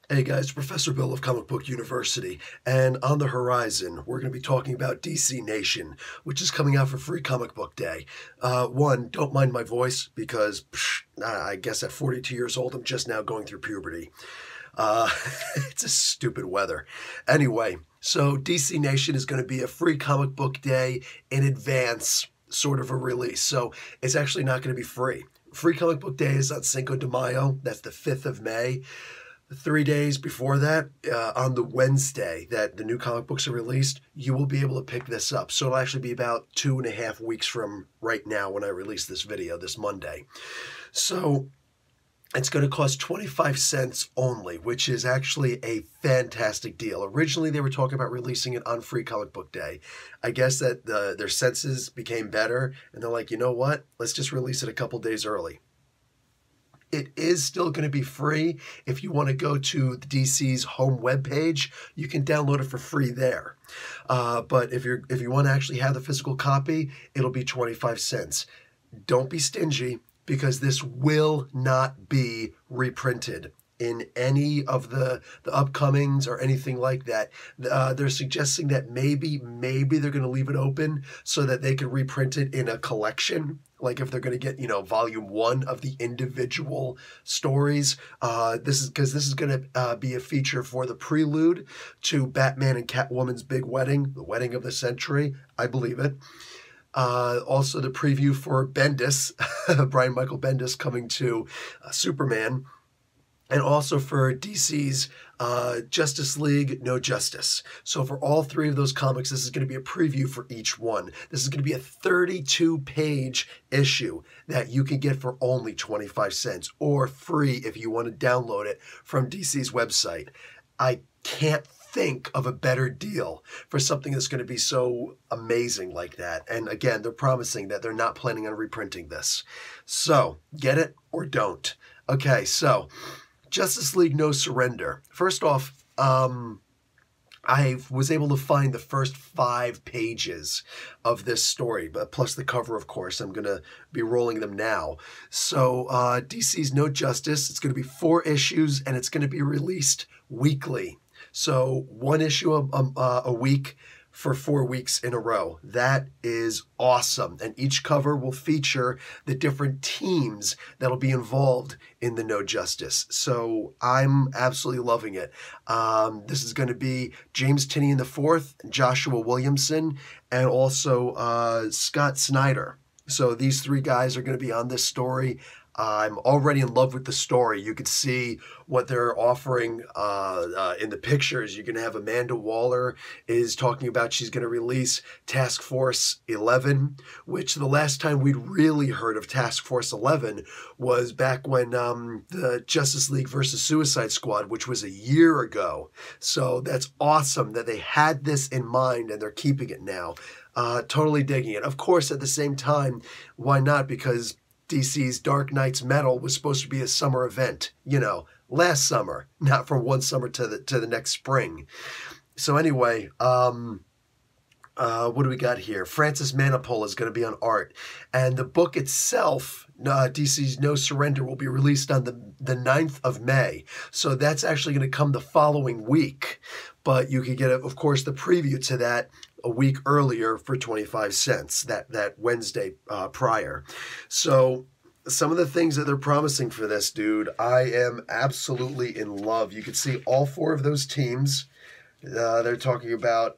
Hey guys, Professor Bill of Comic Book University, and on the horizon, we're going to be talking about DC Nation, which is coming out for Free Comic Book Day. One, don't mind my voice, because I guess at 42 years old, I'm just now going through puberty. Uh, it's a stupid weather. Anyway, so DC Nation is going to be a Free Comic Book Day in advance sort of a release, so it's actually not going to be free. Free Comic Book Day is on Cinco de Mayo, that's the 5th of May. 3 days before that, on the Wednesday that the new comic books are released, you will be able to pick this up. So it'll actually be about 2.5 weeks from right now when I release this video, this Monday. So it's going to cost 25 cents only, which is actually a fantastic deal. Originally, they were talking about releasing it on Free Comic Book Day. I guess that their senses became better, and they're like, you know what? Let's just release it a couple days early. It is still going to be free. If you want to go to the DC's home webpage, you can download it for free there. But if you want to actually have the physical copy, it'll be 25 cents. Don't be stingy, because this will not be reprinted in any of the upcomings or anything like that. They're suggesting that maybe they're going to leave it open so that they can reprint it in a collection. Like if they're going to get, volume 1 of the individual stories. This is going to be a feature for the prelude to Batman and Catwoman's big wedding, the wedding of the century. I believe it. Also the preview for Bendis, Brian Michael Bendis coming to Superman. And also for DC's Justice League No Justice. So for all 3 of those comics, this is going to be a preview for each one. This is going to be a 32-page issue that you can get for only 25 cents or free if you want to download it from DC's website. I can't think of a better deal for something that's going to be so amazing like that. And again, they're promising that they're not planning on reprinting this. So get it or don't. Okay, so Justice League No Surrender. First off, I was able to find the first 5 pages of this story, but plus the cover, of course. I'm going to be rolling them now. So DC's No Justice, it's going to be 4 issues, and it's going to be released weekly. So 1 issue a week for 4 weeks in a row. That is awesome. And each cover will feature the different teams that'll be involved in the No Justice. So I'm absolutely loving it. This is going to be James Tynion IV, Joshua Williamson, and also Scott Snyder. So these 3 guys are going to be on this story. I'm already in love with the story. You can see what they're offering in the pictures. You're going to have Amanda Waller is talking about she's going to release Task Force 11, which the last time we'd really heard of Task Force 11 was back when the Justice League versus Suicide Squad, which was a year ago. So that's awesome that they had this in mind and they're keeping it now. Totally digging it. Of course, at the same time, why not? Because DC's Dark Knight's Metal was supposed to be a summer event, last summer, not from one summer to the next spring. So anyway, what do we got here? Francis Manapul is going to be on art, and the book itself, DC's No Surrender, will be released on the 9th of May. So that's actually going to come the following week, but you can get, of course, the preview to that a week earlier for 25 cents, that Wednesday prior. So some of the things that they're promising for this, dude, I am absolutely in love. You can see all 4 of those teams. They're talking about,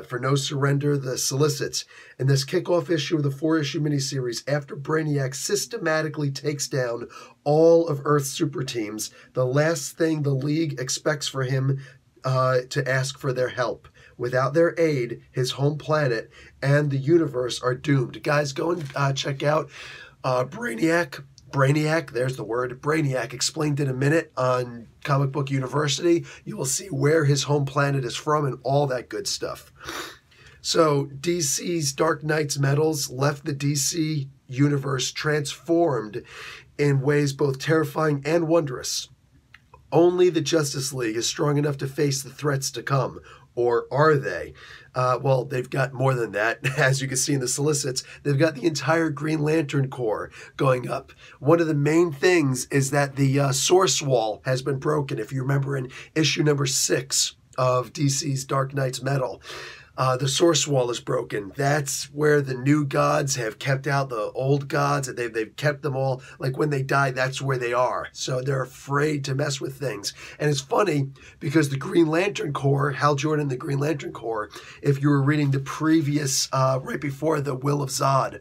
for No Surrender, the Solicits. In this kickoff issue of the 4-issue miniseries, after Brainiac systematically takes down all of Earth's super teams, the last thing the League expects for him to ask for their help. Without their aid, his home planet and the universe are doomed. Guys, go and check out Brainiac. Brainiac, there's the word, Brainiac, explained in a minute on Comic Book University. You will see where his home planet is from and all that good stuff. So DC's Dark Knight's Metals left the DC universe transformed in ways both terrifying and wondrous. Only the Justice League is strong enough to face the threats to come. or are they? Well, they've got more than that. As you can see in the solicits, they've got the entire Green Lantern Corps going up. One of the main things is that the source wall has been broken. If you remember in issue number 6 of DC's Dark Knight's Metal, the source wall is broken. That's where the new gods have kept out the old gods. They've kept them all. Like when they die, that's where they are. So they're afraid to mess with things. And it's funny because the Green Lantern Corps, Hal Jordan, the Green Lantern Corps, if you were reading the previous, right before the Will of Zod,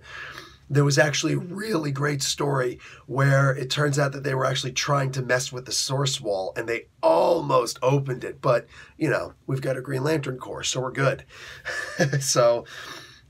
there was actually a really great story where it turns out that they were actually trying to mess with the source wall and they almost opened it. But, you know, we've got a Green Lantern Corps, so we're good. So,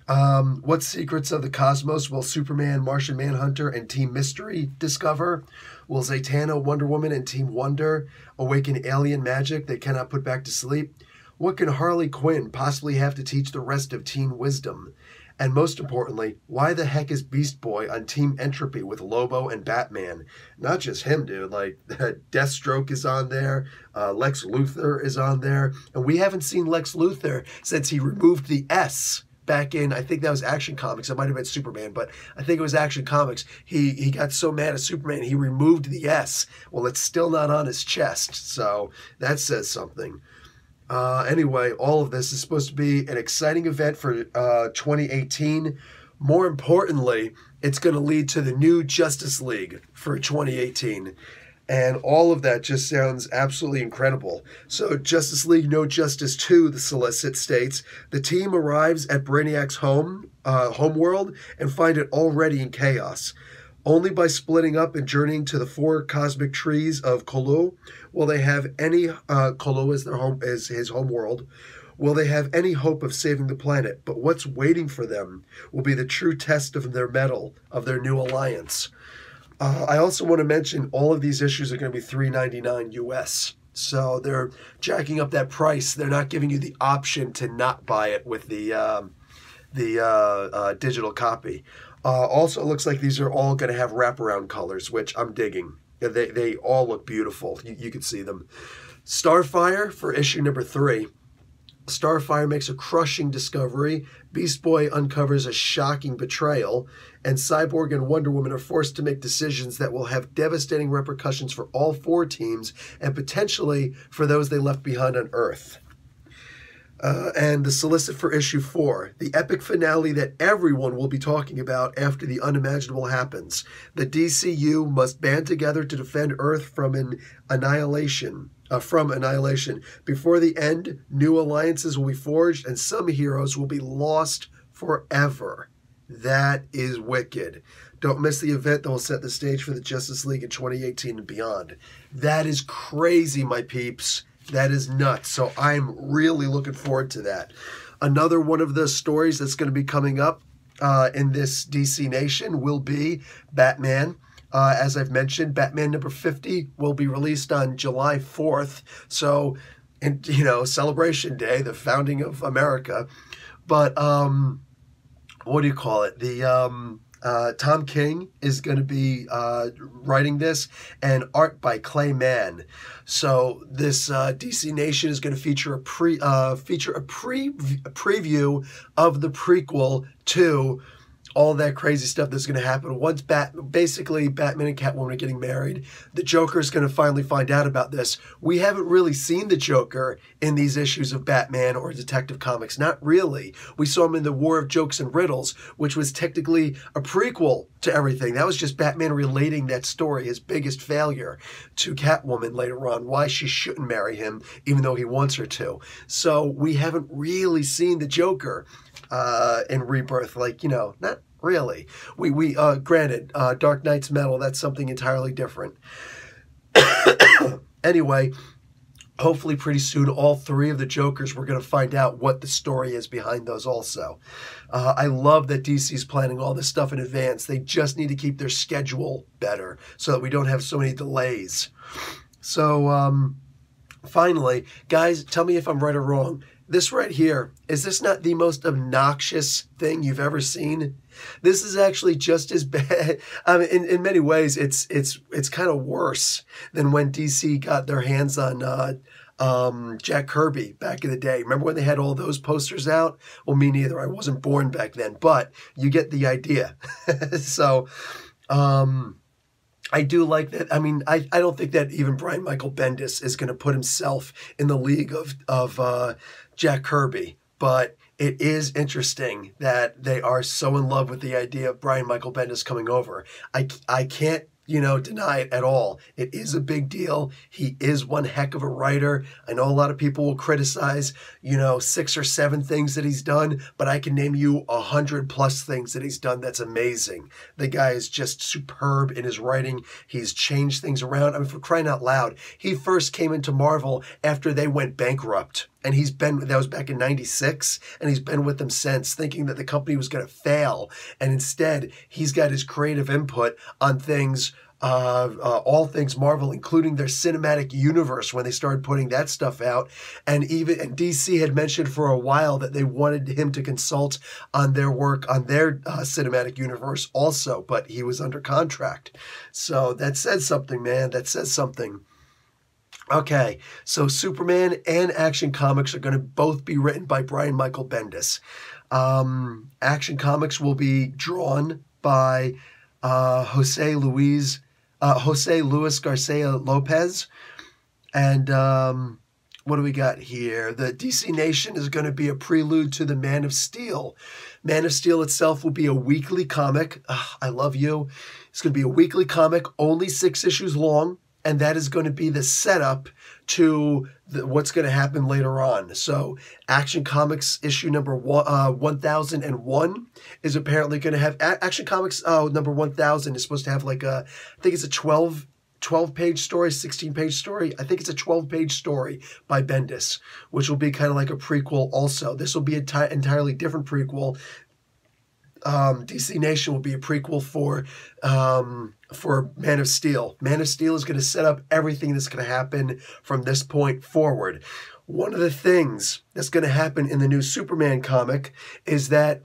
what secrets of the cosmos will Superman, Martian Manhunter, and Team Mystery discover? Will Zatanna, Wonder Woman, and Team Wonder awaken alien magic they cannot put back to sleep? What can Harley Quinn possibly have to teach the rest of Teen Wisdom? And most importantly, why the heck is Beast Boy on Team Entropy with Lobo and Batman? Not just him, dude. Like, Deathstroke is on there. Lex Luthor is on there. And we haven't seen Lex Luthor since he removed the S back in, I think that was Action Comics. It might have been Superman, but I think it was Action Comics. He got so mad at Superman, he removed the S. Well, it's still not on his chest. So that says something. Anyway, all of this is supposed to be an exciting event for 2018. More importantly, it's going to lead to the new Justice League for 2018. And all of that just sounds absolutely incredible. So Justice League No Justice 2, the solicit states, the team arrives at Brainiac's homeworld and find it already in chaos. Only by splitting up and journeying to the 4 cosmic trees of Colu will they have any, Colu is his home world, will they have any hope of saving the planet. But what's waiting for them will be the true test of their mettle, of their new alliance. I also want to mention all of these issues are going to be $3.99 US. So they're jacking up that price. They're not giving you the option to not buy it with the digital copy. Also, it looks like these are all going to have wraparound colors, which I'm digging. They all look beautiful. You can see them. Starfire for issue number 3. Starfire makes a crushing discovery. Beast Boy uncovers a shocking betrayal. And Cyborg and Wonder Woman are forced to make decisions that will have devastating repercussions for all 4 teams and potentially for those they left behind on Earth. And the solicit for issue 4, the epic finale that everyone will be talking about after the unimaginable happens. The DCU must band together to defend Earth from annihilation. Before the end, new alliances will be forged and some heroes will be lost forever. That is wicked. Don't miss the event that will set the stage for the Justice League in 2018 and beyond. That is crazy, my peeps. That is nuts. So I'm really looking forward to that. Another one of the stories that's going to be coming up in this DC Nation will be Batman. As I've mentioned, Batman number 50 will be released on July 4th. So, and Celebration Day, the founding of America. But what do you call it? Tom King is going to be writing this, and art by Clay Mann. So this DC Nation is going to feature a preview of the prequel to all that crazy stuff that's going to happen once basically Batman and Catwoman are getting married. The Joker's going to finally find out about this. We haven't really seen the Joker in these issues of Batman or Detective Comics. Not really. We saw him in the War of Jokes and Riddles, which was technically a prequel to everything. That was just Batman relating that story, his biggest failure, to Catwoman later on, why she shouldn't marry him, even though he wants her to. So we haven't really seen the Joker in Rebirth, not really. We granted, Dark Knight's Metal, that's something entirely different. Anyway, hopefully pretty soon, all 3 of the Jokers, we're going to find out what the story is behind those also. I love that DC's planning all this stuff in advance. They just need to keep their schedule better so that we don't have so many delays. So, finally, guys, tell me if I'm right or wrong. This right here, is this not the most obnoxious thing you've ever seen? This is actually just as bad. I mean, in many ways, it's kind of worse than when DC got their hands on Jack Kirby back in the day. Remember when they had all those posters out? Well, me neither. I wasn't born back then, but you get the idea. So, I do like that. I mean, I don't think that even Brian Michael Bendis is going to put himself in the league of Jack Kirby, but it is interesting that they are so in love with the idea of Brian Michael Bendis coming over. I can't, deny it at all. It is a big deal. He is one heck of a writer. I know a lot of people will criticize, 6 or 7 things that he's done, but I can name you 100+ things that he's done that's amazing. The guy is just superb in his writing. He's changed things around. I mean, for crying out loud, he first came into Marvel after they went bankrupt. And that was back in 96, and he's been with them since, thinking that the company was going to fail. And instead, he's got his creative input on things, all things Marvel, including their cinematic universe when they started putting that stuff out. And DC had mentioned for a while that they wanted him to consult on their work on their cinematic universe also, but he was under contract. So that says something, man. That says something. Okay, so Superman and Action Comics are going to both be written by Brian Michael Bendis. Action Comics will be drawn by Jose Luis Garcia-Lopez. And what do we got here? The DC Nation is going to be a prelude to the Man of Steel. Man of Steel itself will be a weekly comic. I love you. It's going to be a weekly comic, only 6 issues long. And that is going to be the setup to what's going to happen later on. So Action Comics issue number 1001 is apparently going to have... Action Comics number 1000 is supposed to have like I think it's a 12-page story, 16-page story. I think it's a 12-page story by Bendis, which will be kind of like a prequel also. This will be an entirely different prequel. DC Nation will be a prequel for Man of Steel. Man of Steel is going to set up everything that's going to happen from this point forward. One of the things that's going to happen in the new Superman comic is that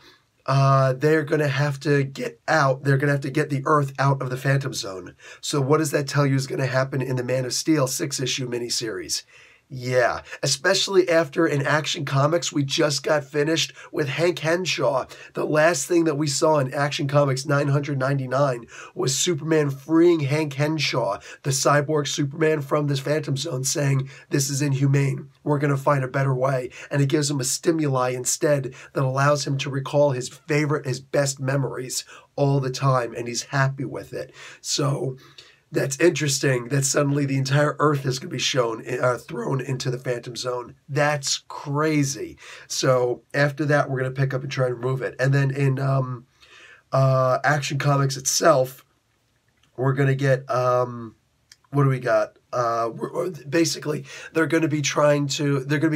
they're going to have to get out. They're going to have to get the Earth out of the Phantom Zone. So what does that tell you is going to happen in the Man of Steel 6-issue miniseries? Yeah, especially after in Action Comics, we just got finished with Hank Henshaw. The last thing that we saw in Action Comics 999 was Superman freeing Hank Henshaw, the cyborg Superman, from this Phantom Zone, saying, this is inhumane. We're going to find a better way. And it gives him a stimuli instead that allows him to recall his best memories all the time, and he's happy with it. So... that's interesting that suddenly the entire Earth is going to be thrown into the Phantom Zone. That's crazy. So after that, we're going to pick up and try and remove it. And then in Action Comics itself, we're going to get, what do we got? Basically, they're going to be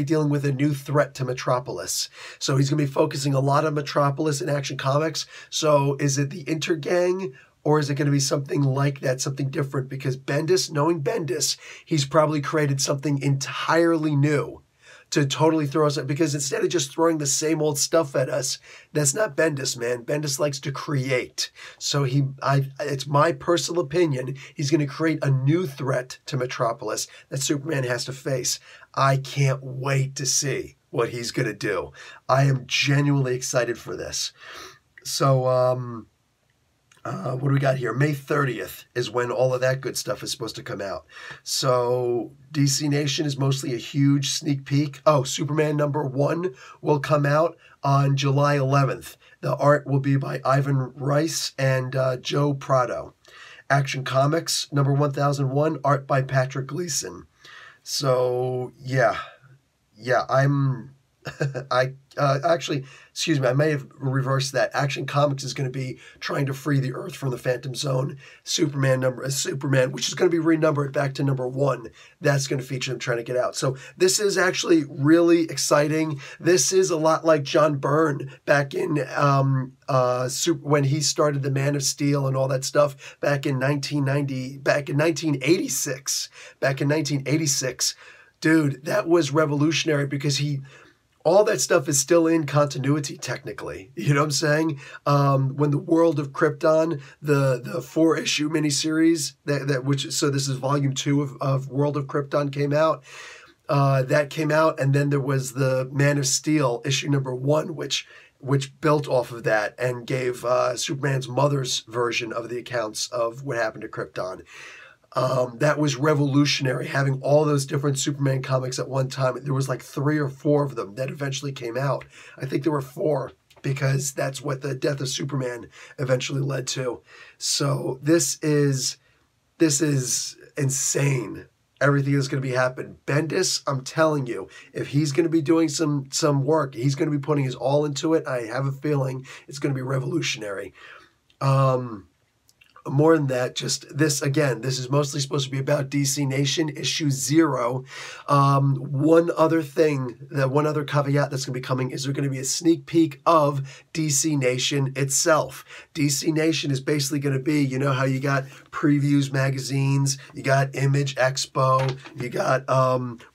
dealing with a new threat to Metropolis. So he's going to be focusing a lot on Metropolis in Action Comics. So is it the Intergang? Or is it going to be something like that, something different? Because Bendis, knowing Bendis, he's probably created something entirely new to totally throw us. Because instead of just throwing the same old stuff at us, that's not Bendis, man. Bendis likes to create. So it's my personal opinion, he's going to create a new threat to Metropolis that Superman has to face. I can't wait to see what he's going to do. I am genuinely excited for this. So, what do we got here? May 30th is when all of that good stuff is supposed to come out. So DC Nation is mostly a huge sneak peek. Oh, Superman number 1 will come out on July 11th. The art will be by Ivan Rice and Joe Prado. Action Comics number 1001, art by Patrick Gleason. So yeah, actually, excuse me, I may have reversed that. Action Comics is going to be trying to free the Earth from the Phantom Zone. Superman, which is going to be renumbered back to number 1. That's going to feature them trying to get out. So this is actually really exciting. This is a lot like John Byrne back in when he started the Man of Steel and all that stuff back in 1986. Dude, that was revolutionary because all that stuff is still in continuity, technically. You know what I'm saying? When the World of Krypton, the 4-issue miniseries, so this is volume 2 of World of Krypton came out. that came out, and then there was the Man of Steel issue #1, which built off of that and gave Superman's mother's version of the accounts of what happened to Krypton. That was revolutionary, having all those different Superman comics at one time. There was like 3 or 4 of them that eventually came out. I think there were 4, because that's what the death of Superman eventually led to. So this is insane. Everything is going to be happening. Bendis, I'm telling you, if he's going to be doing some work, he's going to be putting his all into it. I have a feeling it's going to be revolutionary. More than that, just this, again, this is mostly supposed to be about DC Nation, issue 0. One other caveat that's going to be coming is there going to be a sneak peek of DC Nation itself. DC Nation is basically going to be, you know how you got previews magazines, you got Image Expo, you got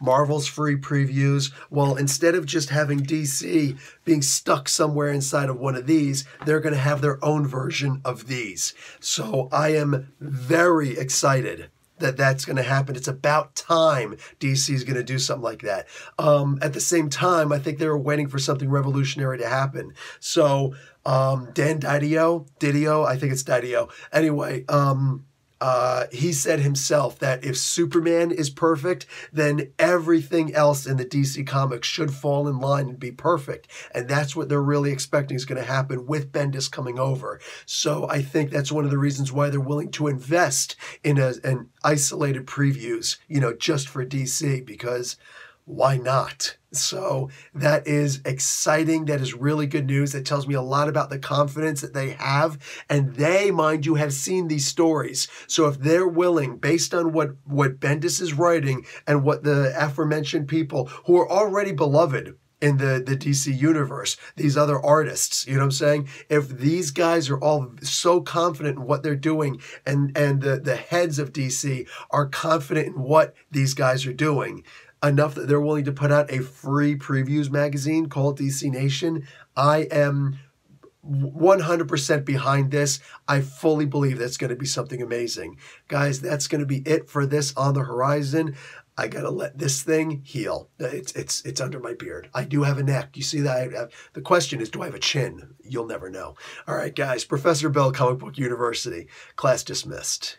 Marvel's free previews. Well, instead of just having DC being stuck somewhere inside of one of these, they're going to have their own version of these. So I am very excited that that's going to happen. It's about time DC is going to do something like that. At the same time, I think they were waiting for something revolutionary to happen. So Dan Didio, I think it's Didio. Anyway, he said himself that if Superman is perfect, then everything else in the DC comics should fall in line and be perfect. And that's what they're really expecting is going to happen with Bendis coming over. So I think that's one of the reasons why they're willing to invest in an isolated previews, you know, just for DC, because why not? So that is exciting. That is really good news. That tells me a lot about the confidence that they have. And they, mind you, have seen these stories. So if they're willing, based on what Bendis is writing and what the aforementioned people who are already beloved in the DC universe, these other artists, you know what I'm saying? If these guys are all so confident in what they're doing and the heads of DC are confident in what these guys are doing, enough that they're willing to put out a free previews magazine called DC Nation, I am 100% behind this. I fully believe that's going to be something amazing. Guys, that's going to be it for this On the Horizon. I got to let this thing heal. It's under my beard. I do have a neck. You see that? The question is, do I have a chin? You'll never know. All right, guys. Professor Bell, Comic Book University. Class dismissed.